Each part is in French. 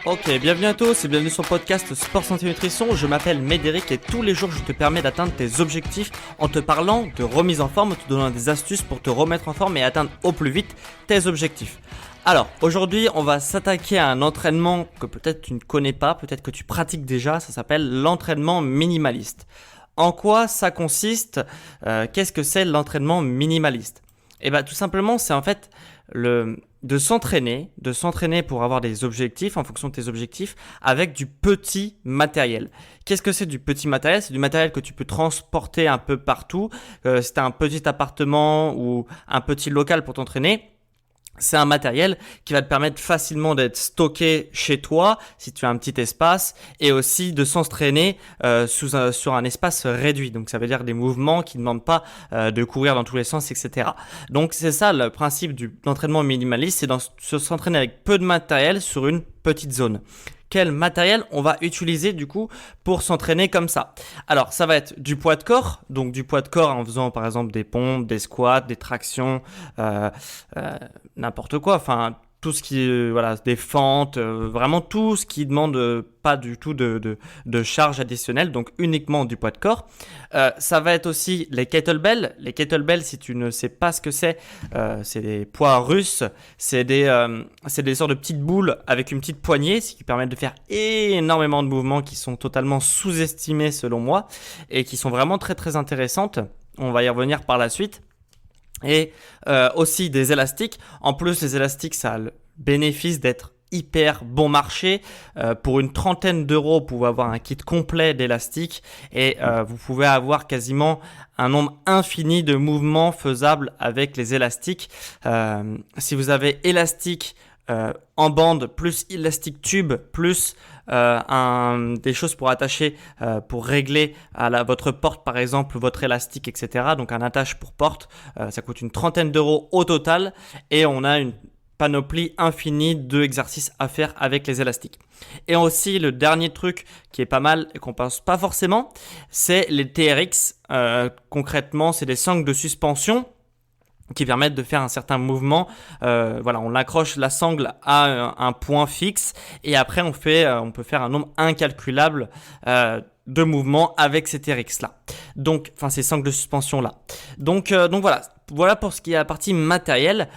Ok, bienvenue à tous et bienvenue sur le podcast Sport Santé Nutrition. Je m'appelle Médéric et tous les jours je te permets d'atteindre tes objectifs en te parlant de remise en forme, en te donnant des astuces pour te remettre en forme et atteindre au plus vite tes objectifs. Alors, aujourd'hui, on va s'attaquer à un entraînement que peut-être tu ne connais pas, peut-être que tu pratiques déjà, ça s'appelle l'entraînement minimaliste. En quoi ça consiste Qu'est-ce que c'est l'entraînement minimaliste? Eh bien, tout simplement, c'est en fait de s'entraîner pour avoir des objectifs en fonction de tes objectifs avec du petit matériel. Qu'est-ce que c'est du petit matériel? C'est du matériel que tu peux transporter un peu partout. Si tu as un petit appartement ou un petit local pour t'entraîner, c'est un matériel qui va te permettre facilement d'être stocké chez toi si tu as un petit espace et aussi de s'entraîner sur un espace réduit. Donc ça veut dire des mouvements qui ne demandent pas de courir dans tous les sens, etc. Donc c'est ça le principe de l'entraînement minimaliste, c'est de s'entraîner avec peu de matériel sur une petite zone. Quel matériel on va utiliser du coup pour s'entraîner comme ça? Alors ça va être du poids de corps, donc du poids de corps en faisant par exemple des pompes, des squats, des tractions, n'importe quoi, enfin tout ce qui est des fentes, vraiment tout ce qui demande pas du tout de charge additionnelle, donc uniquement du poids de corps. Ça va être aussi les kettlebells. Les kettlebells, si tu ne sais pas ce que c'est des poids russes, c'est des sortes de petites boules avec une petite poignée, ce qui permet de faire énormément de mouvements qui sont totalement sous-estimés selon moi et qui sont vraiment très très intéressantes. On va y revenir par la suite. Et aussi des élastiques. En plus, les élastiques, ça a le bénéfice d'être hyper bon marché. Pour une trentaine d'euros, vous pouvez avoir un kit complet d'élastiques et vous pouvez avoir quasiment un nombre infini de mouvements faisables avec les élastiques. Si vous avez élastique en bande plus élastique tube plus des choses pour attacher, pour régler à votre porte par exemple, votre élastique, etc. Donc un attache pour porte, ça coûte une trentaine d'euros au total et on a une panoplie infinie d'exercices à faire avec les élastiques. Et aussi le dernier truc qui est pas mal et qu'on pense pas forcément, c'est les TRX. Concrètement, c'est des sangles de suspension qui permettent de faire un certain mouvement. On accroche la sangle à un point fixe et après on peut faire un nombre incalculable de mouvements avec ces TRX là. Donc, ces sangles de suspension là. Donc voilà pour ce qui est la partie matérielle.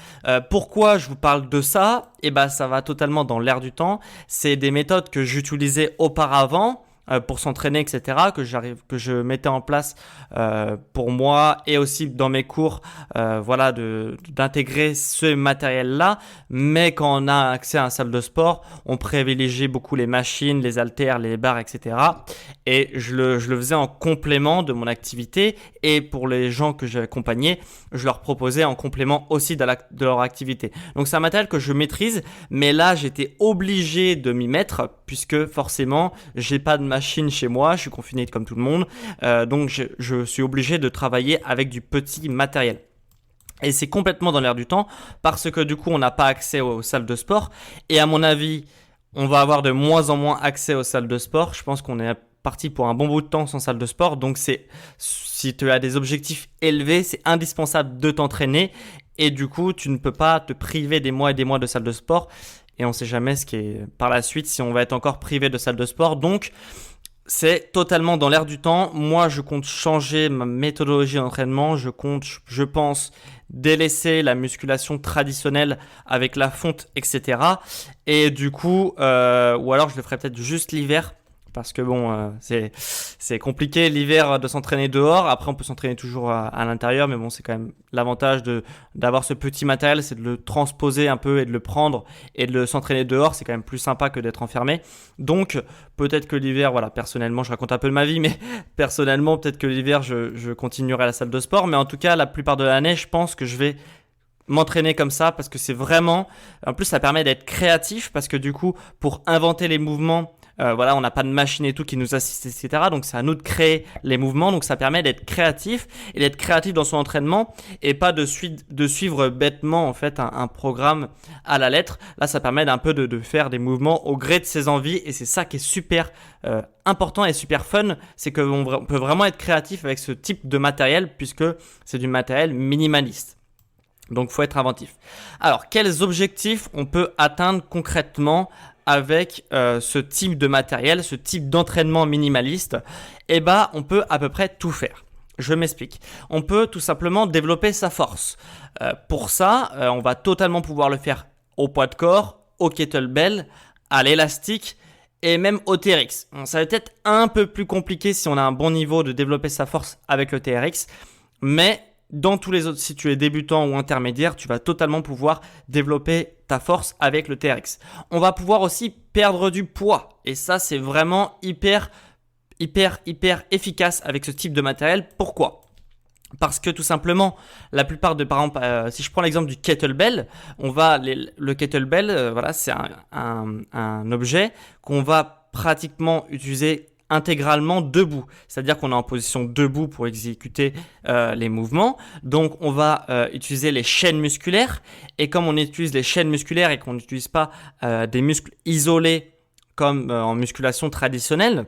Pourquoi je vous parle de ça? Ça va totalement dans l'air du temps. C'est des méthodes que j'utilisais auparavant pour s'entraîner, etc., que je mettais en place pour moi et aussi dans mes cours, d'intégrer ce matériel-là. Mais quand on a accès à une salle de sport, on privilégie beaucoup les machines, les haltères, les barres, etc. Et je le faisais en complément de mon activité. Et pour les gens que j'accompagnais, je leur proposais en complément aussi de leur activité. Donc c'est un matériel que je maîtrise, mais là j'étais obligé de m'y mettre puisque forcément j'ai pas de machine chez moi, je suis confiné comme tout le monde, donc je suis obligé de travailler avec du petit matériel. Et c'est complètement dans l'air du temps parce que du coup on n'a pas accès aux salles de sport et à mon avis on va avoir de moins en moins accès aux salles de sport. Je pense qu'on est parti pour un bon bout de temps sans salle de sport, donc si tu as des objectifs élevés, c'est indispensable de t'entraîner et du coup tu ne peux pas te priver des mois et des mois de salle de sport et on ne sait jamais ce qui est par la suite si on va être encore privé de salle de sport. Donc c'est totalement dans l'air du temps. Moi, je compte changer ma méthodologie d'entraînement. Je pense, délaisser la musculation traditionnelle avec la fonte, etc. Et du coup, ou alors je le ferai peut-être juste l'hiver. Parce que c'est compliqué l'hiver de s'entraîner dehors. Après, on peut s'entraîner toujours à l'intérieur. Mais bon, c'est quand même l'avantage d'avoir ce petit matériel. C'est de le transposer un peu et de le prendre et de s'entraîner dehors. C'est quand même plus sympa que d'être enfermé. Donc, peut-être que l'hiver, personnellement, je raconte un peu de ma vie. Mais personnellement, peut-être que l'hiver, je continuerai à la salle de sport. Mais en tout cas, la plupart de l'année, je pense que je vais m'entraîner comme ça parce que c'est vraiment… En plus, ça permet d'être créatif parce que du coup, pour inventer les mouvements… on n'a pas de machine et tout qui nous assiste, etc. Donc, c'est à nous de créer les mouvements. Donc, ça permet d'être créatif et d'être créatif dans son entraînement et pas de suivre bêtement, en fait, un programme à la lettre. Là, ça permet d'un peu de faire des mouvements au gré de ses envies et c'est ça qui est super important et super fun. C'est qu'on peut vraiment être créatif avec ce type de matériel puisque c'est du matériel minimaliste. Donc, il faut être inventif. Alors, quels objectifs on peut atteindre concrètement avec ce type de matériel, ce type d'entraînement minimaliste, eh ben, on peut à peu près tout faire. Je m'explique. On peut tout simplement développer sa force. Pour ça, on va totalement pouvoir le faire au poids de corps, au kettlebell, à l'élastique et même au TRX. Ça va être un peu plus compliqué si on a un bon niveau de développer sa force avec le TRX, mais dans tous les autres, si tu es débutant ou intermédiaire, tu vas totalement pouvoir développer ta force avec le TRX. On va pouvoir aussi perdre du poids et ça, c'est vraiment hyper efficace avec ce type de matériel. Pourquoi ? Parce que tout simplement, la plupart de, par exemple, si je prends l'exemple du kettlebell, le kettlebell, voilà, c'est un objet qu'on va pratiquement utiliser intégralement debout. C'est-à-dire qu'on est en position debout pour exécuter les mouvements. Donc, on va utiliser les chaînes musculaires. Et comme on utilise les chaînes musculaires et qu'on n'utilise pas des muscles isolés comme en musculation traditionnelle,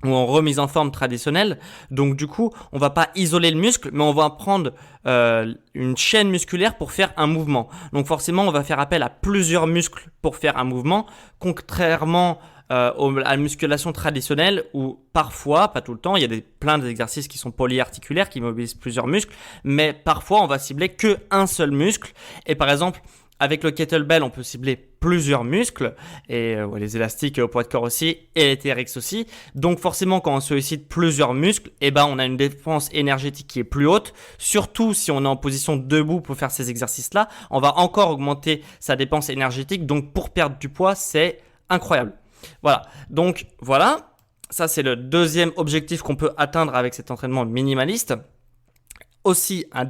ou en remise en forme traditionnelle. Donc du coup, on va pas isoler le muscle, mais on va prendre une chaîne musculaire pour faire un mouvement. Donc forcément, on va faire appel à plusieurs muscles pour faire un mouvement, contrairement à la musculation traditionnelle où parfois, pas tout le temps, il y a plein d'exercices qui sont polyarticulaires, qui mobilisent plusieurs muscles, mais parfois on va cibler que un seul muscle. Et par exemple, avec le kettlebell, on peut cibler plusieurs muscles, et les élastiques au poids de corps aussi, et les TRX aussi. Donc forcément, quand on sollicite plusieurs muscles, eh ben, on a une dépense énergétique qui est plus haute. Surtout si on est en position debout pour faire ces exercices-là, on va encore augmenter sa dépense énergétique. Donc pour perdre du poids, c'est incroyable. Voilà, donc voilà, ça c'est le deuxième objectif qu'on peut atteindre avec cet entraînement minimaliste. Aussi, un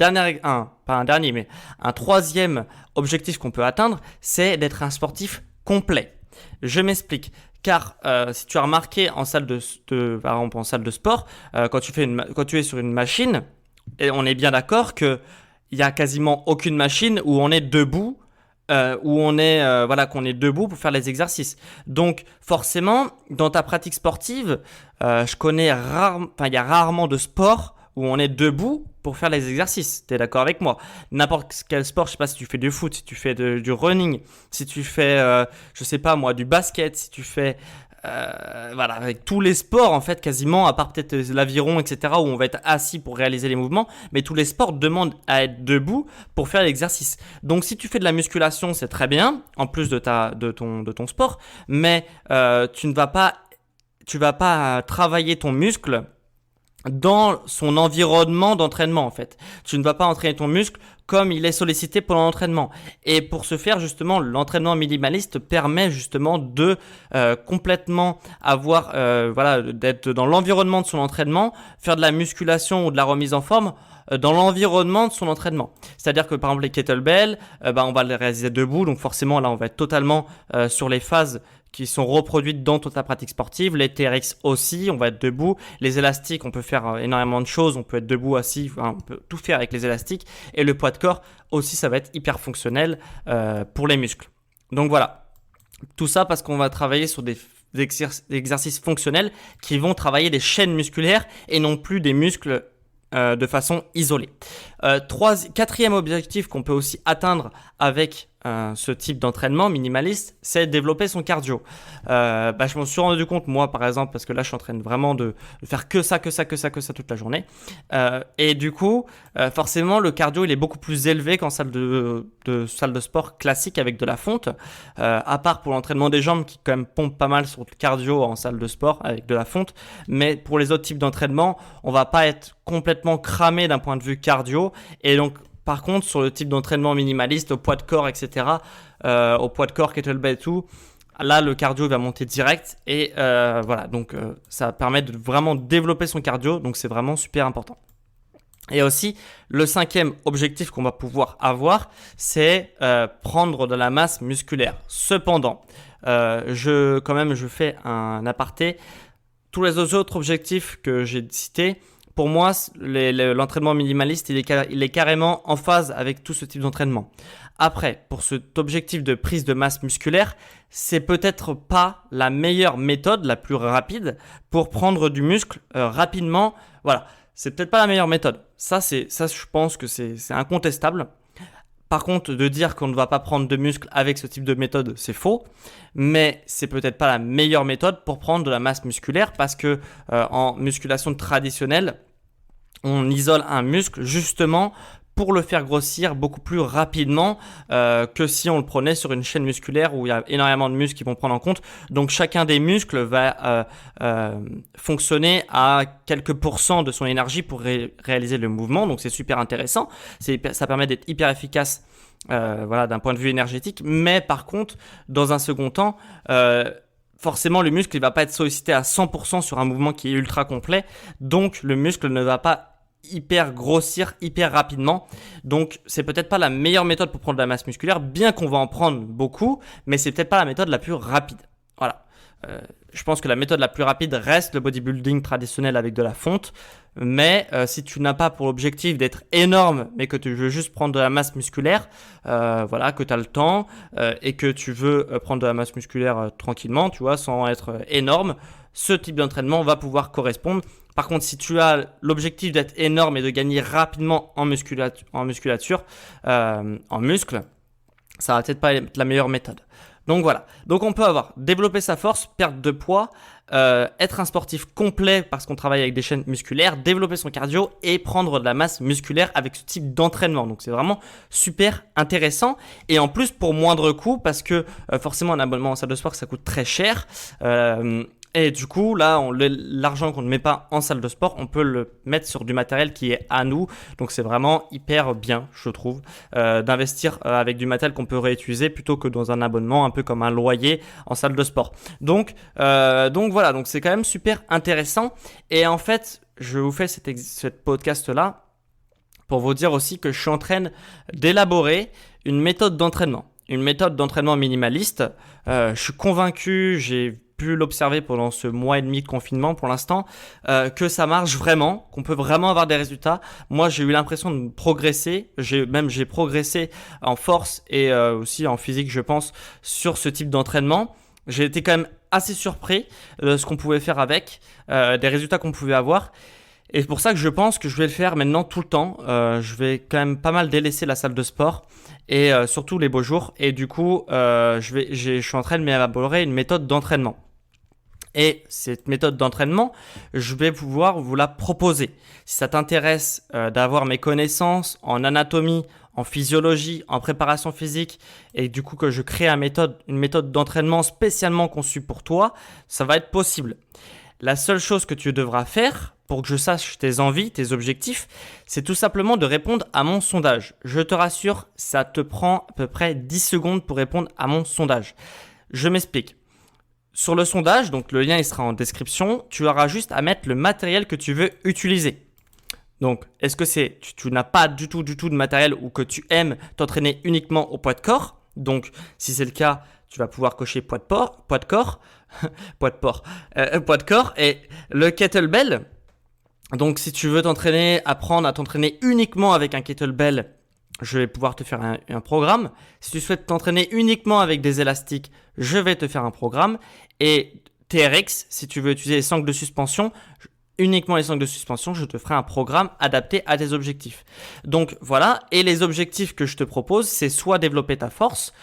troisième objectif qu'on peut atteindre, c'est d'être un sportif complet. Je m'explique. Car si tu as remarqué en salle par exemple en salle de sport, quand tu es sur une machine, et on est bien d'accord qu'il n'y a quasiment aucune machine où on est debout, qu'on est debout pour faire les exercices. Donc forcément, dans ta pratique sportive, il y a rarement de sport où on est debout pour faire les exercices. Tu es d'accord avec moi? N'importe quel sport, je sais pas si tu fais du foot, si tu fais du running, si tu fais, je sais pas moi, du basket, si tu fais, avec tous les sports en fait quasiment, à part peut-être l'aviron, etc., où on va être assis pour réaliser les mouvements, mais tous les sports demandent à être debout pour faire l'exercice. Donc si tu fais de la musculation, c'est très bien, en plus de ton sport, mais tu vas pas travailler ton muscle dans son environnement d'entraînement en fait. Tu ne vas pas entraîner ton muscle comme il est sollicité pendant l'entraînement. Et pour ce faire justement, l'entraînement minimaliste permet justement de complètement avoir, d'être dans l'environnement de son entraînement, faire de la musculation ou de la remise en forme dans l'environnement de son entraînement. C'est-à-dire que par exemple les kettlebells, on va les réaliser debout, donc forcément là on va être totalement sur les phases qui sont reproduites dans toute ta pratique sportive. Les TRX aussi, on va être debout. Les élastiques, on peut faire énormément de choses. On peut être debout, assis, on peut tout faire avec les élastiques. Et le poids de corps aussi, ça va être hyper fonctionnel pour les muscles. Donc voilà, tout ça parce qu'on va travailler sur des exercices fonctionnels qui vont travailler des chaînes musculaires et non plus des muscles de façon isolée. Quatrième objectif qu'on peut aussi atteindre avec ce type d'entraînement minimaliste, c'est développer son cardio. Je m'en suis rendu compte moi par exemple parce que là je suis en train vraiment de faire que ça toute la journée. Et du coup, forcément le cardio il est beaucoup plus élevé qu'en salle de sport classique avec de la fonte. À part pour l'entraînement des jambes qui quand même pompe pas mal sur le cardio en salle de sport avec de la fonte. Mais pour les autres types d'entraînement, on va pas être complètement cramé d'un point de vue cardio. Et donc par contre, sur le type d'entraînement minimaliste, au poids de corps, etc., au poids de corps, kettlebell et tout, là, le cardio va monter direct. Et donc ça permet de vraiment développer son cardio. Donc, c'est vraiment super important. Et aussi, le cinquième objectif qu'on va pouvoir avoir, c'est prendre de la masse musculaire. Cependant, je fais un aparté. Tous les autres objectifs que j'ai cités, pour moi, l'entraînement minimaliste, il est carrément en phase avec tout ce type d'entraînement. Après, pour cet objectif de prise de masse musculaire, c'est peut-être pas la meilleure méthode, la plus rapide pour prendre du muscle rapidement. Voilà, c'est peut-être pas la meilleure méthode. Ça, je pense que c'est incontestable. Par contre, de dire qu'on ne va pas prendre de muscle avec ce type de méthode, c'est faux. Mais c'est peut-être pas la meilleure méthode pour prendre de la masse musculaire parce que en musculation traditionnelle, on isole un muscle justement pour le faire grossir beaucoup plus rapidement que si on le prenait sur une chaîne musculaire où il y a énormément de muscles qui vont prendre en compte. Donc chacun des muscles va fonctionner à quelques pourcents de son énergie pour réaliser le mouvement. Donc c'est super intéressant. Ça permet d'être hyper efficace voilà, d'un point de vue énergétique. Mais par contre, dans un second temps, forcément le muscle il va pas être sollicité à 100% sur un mouvement qui est ultra complet. Donc le muscle ne va pas hyper grossir hyper rapidement. Donc c'est peut-être pas la meilleure méthode pour prendre de la masse musculaire, bien qu'on va en prendre beaucoup, mais c'est peut-être pas la méthode la plus rapide. Voilà. Je pense que la méthode la plus rapide reste le bodybuilding traditionnel avec de la fonte. Mais si tu n'as pas pour objectif d'être énorme, mais que tu veux juste prendre de la masse musculaire, voilà, que tu as le temps et que tu veux prendre de la masse musculaire tranquillement, tu vois, sans être énorme, ce type d'entraînement va pouvoir correspondre. Par contre, si tu as l'objectif d'être énorme et de gagner rapidement en musculature, en muscle, ça va peut-être pas être la meilleure méthode. Donc voilà. Donc on peut avoir développer sa force, perte de poids, être un sportif complet parce qu'on travaille avec des chaînes musculaires, développer son cardio et prendre de la masse musculaire avec ce type d'entraînement. Donc c'est vraiment super intéressant et en plus pour moindre coût parce que forcément un abonnement en salle de sport ça coûte très cher. Et du coup, là, l'argent qu'on ne met pas en salle de sport, on peut le mettre sur du matériel qui est à nous. Donc, c'est vraiment hyper bien, je trouve, d'investir avec du matériel qu'on peut réutiliser plutôt que dans un abonnement, un peu comme un loyer en salle de sport. Donc voilà, donc c'est quand même super intéressant. Et en fait, je vous fais cette podcast-là pour vous dire aussi que je suis en train d'élaborer une méthode d'entraînement. Une méthode d'entraînement minimaliste. Je suis convaincu, j'ai pu l'observer pendant ce mois et demi de confinement pour l'instant, que ça marche vraiment, qu'on peut vraiment avoir des résultats. Moi, j'ai eu l'impression de progresser. J'ai progressé en force et aussi en physique, je pense, sur ce type d'entraînement. J'ai été quand même assez surpris de ce qu'on pouvait faire avec, des résultats qu'on pouvait avoir. Et c'est pour ça que je pense que je vais le faire maintenant tout le temps. Je vais quand même pas mal délaisser la salle de sport et surtout les beaux jours. Et du coup, je suis en train de m'élaborer une méthode d'entraînement. Et cette méthode d'entraînement, je vais pouvoir vous la proposer. Si ça t'intéresse d'avoir mes connaissances en anatomie, en physiologie, en préparation physique et du coup que je crée une méthode d'entraînement spécialement conçue pour toi, ça va être possible. La seule chose que tu devras faire pour que je sache tes envies, tes objectifs, c'est tout simplement de répondre à mon sondage. Je te rassure, ça te prend à peu près 10 secondes pour répondre à mon sondage. Je m'explique. Sur le sondage, donc le lien il sera en description, tu auras juste à mettre le matériel que tu veux utiliser. Donc, est-ce que tu n'as pas du tout de matériel ou que tu aimes t'entraîner uniquement au poids de corps? Donc, si c'est le cas, tu vas pouvoir cocher poids de corps et le kettlebell. Donc, si tu veux apprendre à t'entraîner uniquement avec un kettlebell, je vais pouvoir te faire un programme. Si tu souhaites t'entraîner uniquement avec des élastiques, je vais te faire un programme. Et TRX, si tu veux utiliser les sangles de suspension, uniquement les sangles de suspension, je te ferai un programme adapté à tes objectifs. Donc voilà, et les objectifs que je te propose, c'est soit développer ta force,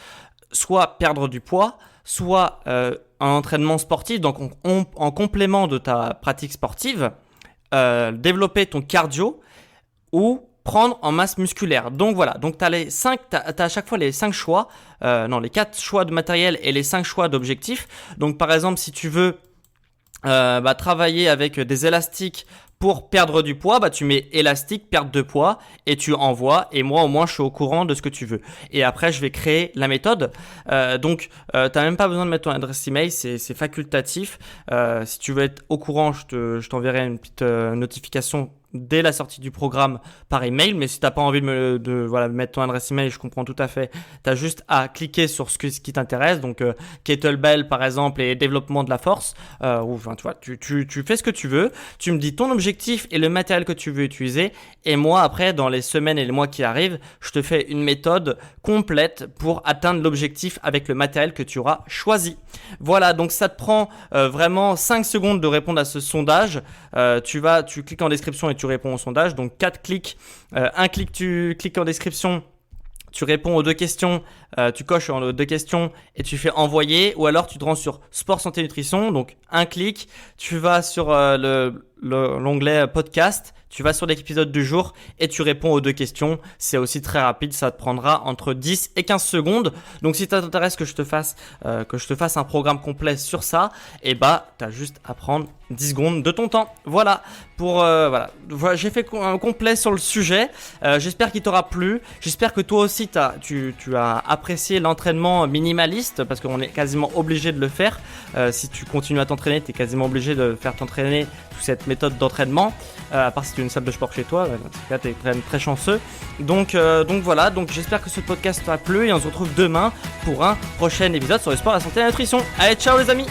soit perdre du poids, soit un entraînement sportif, donc en complément de ta pratique sportive, développer ton cardio ou prendre en masse musculaire. Donc voilà, donc t'as à chaque fois les 5 choix, les 4 choix de matériel et les 5 choix d'objectifs. Donc par exemple, si tu veux travailler avec des élastiques pour perdre du poids, tu mets élastique, perte de poids et tu envoies et moi au moins je suis au courant de ce que tu veux. Et après je vais créer la méthode. Donc t'as même pas besoin de mettre ton adresse email, c'est facultatif. Si tu veux être au courant, je t'enverrai une petite notification dès la sortie du programme par email, mais si t'as pas envie de mettre ton adresse email, je comprends tout à fait. T'as juste à cliquer sur ce qui t'intéresse, donc kettlebell par exemple et développement de la force. Tu fais ce que tu veux. Tu me dis ton objectif et le matériel que tu veux utiliser, et moi après dans les semaines et les mois qui arrivent, je te fais une méthode complète pour atteindre l'objectif avec le matériel que tu auras choisi. Voilà, donc ça te prend vraiment 5 secondes de répondre à ce sondage. Tu cliques en description et tu réponds au sondage. Donc 4 clics, un clic tu cliques en description, tu réponds aux 2 questions, tu coches aux 2 questions et tu fais envoyer, ou alors tu te rends sur Sport Santé Nutrition, donc un clic, tu vas sur l'onglet podcast, tu vas sur l'épisode du jour et tu réponds aux 2 questions. C'est aussi très rapide, ça te prendra entre 10 et 15 secondes. Donc si ça t'intéresse que je te fasse un programme complet sur ça, et t'as juste à prendre 10 secondes de ton temps. Voilà, voilà, j'ai fait un complet sur le sujet. J'espère qu'il t'aura plu. J'espère que toi aussi tu as apprécié l'entraînement minimaliste, parce qu'on est quasiment obligé de le faire. Si tu continues à t'entraîner, tu es quasiment obligé de faire t'entraîner sous cette méthode d'entraînement. À part si tu as une salle de sport chez toi, dans ce cas tu es quand même très chanceux. Donc voilà, donc j'espère que ce podcast t'a plu et on se retrouve demain pour un prochain épisode sur le sport, la santé et la nutrition. Allez, ciao les amis!